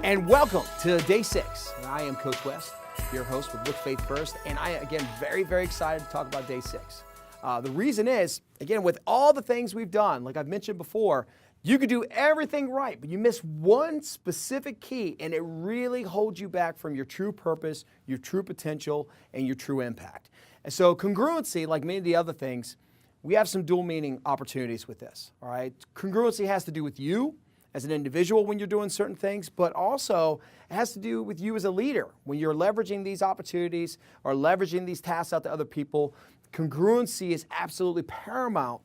And welcome to day 6. I am Coach West, your host with Look Faith First, and I am, again, very, very excited to talk about day 6. The reason is, again, with all the things we've done, like I've mentioned before, you could do everything right, but you miss one specific key, and it really holds you back from your true purpose, your true potential, and your true impact. And so congruency, like many of the other things, we have some dual meaning opportunities with this, all right? Congruency has to do with you as an individual when you're doing certain things, but also it has to do with you as a leader. When you're leveraging these opportunities or leveraging these tasks out to other people, congruency is absolutely paramount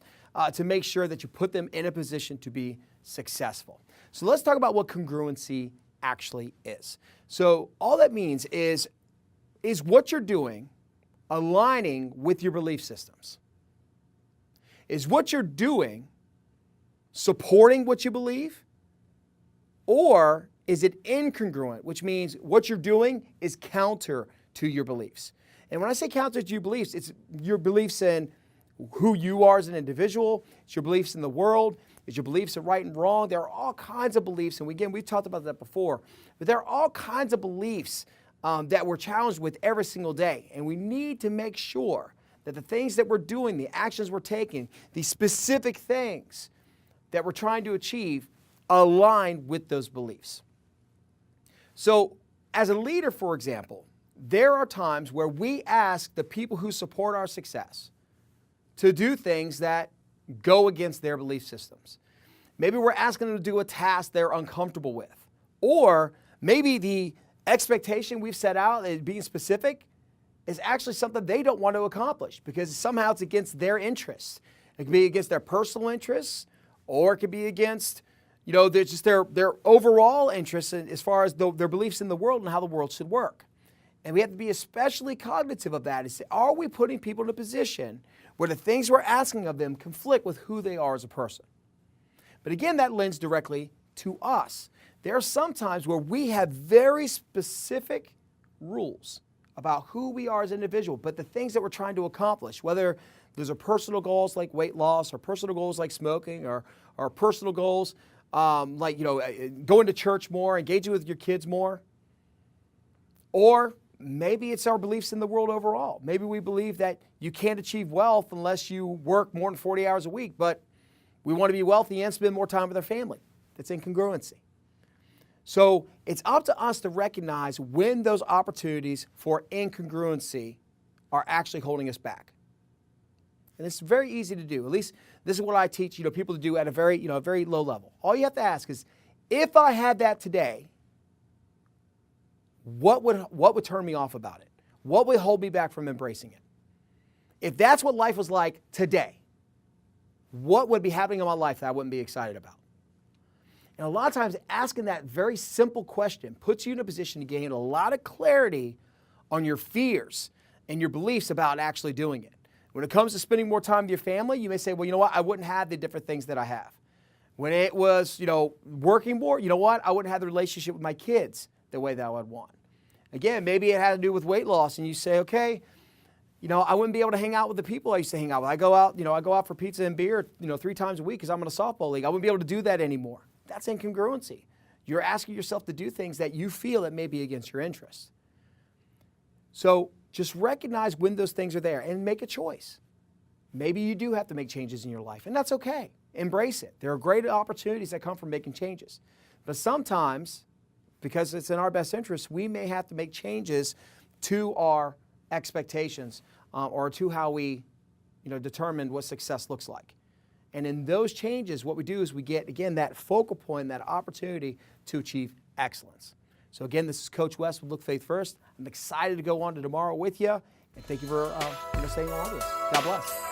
to make sure that you put them in a position to be successful. So let's talk about what congruency actually is. So all that means is what you're doing aligning with your belief systems? Is what you're doing supporting what you believe? Or is it incongruent, which means what you're doing is counter to your beliefs? And when I say counter to your beliefs, it's your beliefs in who you are as an individual, it's your beliefs in the world, it's your beliefs in right and wrong. There are all kinds of beliefs, and again, we've talked about that before, but there are all kinds of beliefs that we're challenged with every single day, and we need to make sure that the things that we're doing, the actions we're taking, the specific things that we're trying to achieve align with those beliefs. So as a leader, for example, there are times where we ask the people who support our success to do things that go against their belief systems. Maybe we're asking them to do a task they're uncomfortable with. Or maybe the expectation we've set out, as being specific, is actually something they don't want to accomplish because somehow it's against their interests. It can be against their personal interests, or it could be against, their overall interests as far as their beliefs in the world and how the world should work. And we have to be especially cognitive of that. Are we putting people in a position where the things we're asking of them conflict with who they are as a person? But again, that lends directly to us. There are some times where we have very specific rules about who we are as an individual, but the things that we're trying to accomplish, whether those are personal goals like weight loss, or personal goals like smoking, or personal goals like going to church more, engaging with your kids more, or maybe it's our beliefs in the world overall. Maybe we believe that you can't achieve wealth unless you work more than 40 hours a week, but we want to be wealthy and spend more time with our family. That's incongruency. So it's up to us to recognize when those opportunities for incongruency are actually holding us back. And it's very easy to do. At least this is what I teach people to do at a very low level. All you have to ask is, if I had that today, what would turn me off about it? What would hold me back from embracing it? If that's what life was like today, what would be happening in my life that I wouldn't be excited about? And a lot of times asking that very simple question puts you in a position to gain a lot of clarity on your fears and your beliefs about actually doing it. When it comes to spending more time with your family, you may say, well, you know what, I wouldn't have the different things that I have. When it was, working more, you know what, I wouldn't have the relationship with my kids the way that I would want. Again, maybe it had to do with weight loss, and you say, okay, I wouldn't be able to hang out with the people I used to hang out with. I go out for pizza and beer, 3 times a week because I'm in a softball league. I wouldn't be able to do that anymore. That's incongruency. You're asking yourself to do things that you feel that may be against your interests. So just recognize when those things are there and make a choice. Maybe you do have to make changes in your life, and that's okay. Embrace it. There are great opportunities that come from making changes. But sometimes, because it's in our best interest, we may have to make changes to our expectations or to how we determine what success looks like. And in those changes, what we do is we get, again, that focal point, that opportunity to achieve excellence. So again, this is Coach West with Look Faith First. I'm excited to go on to tomorrow with you. And thank you for staying along with us. God bless.